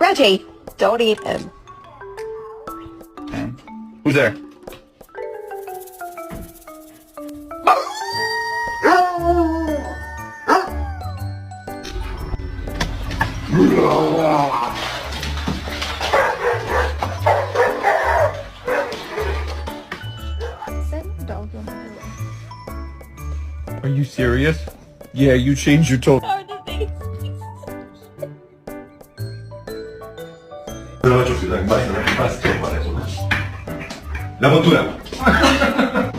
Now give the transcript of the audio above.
Reggie, don't eat him. Who's there? Are you serious? Yeah, you changed your tone. Te lo faccio più, dai, basta, basta, la bottura.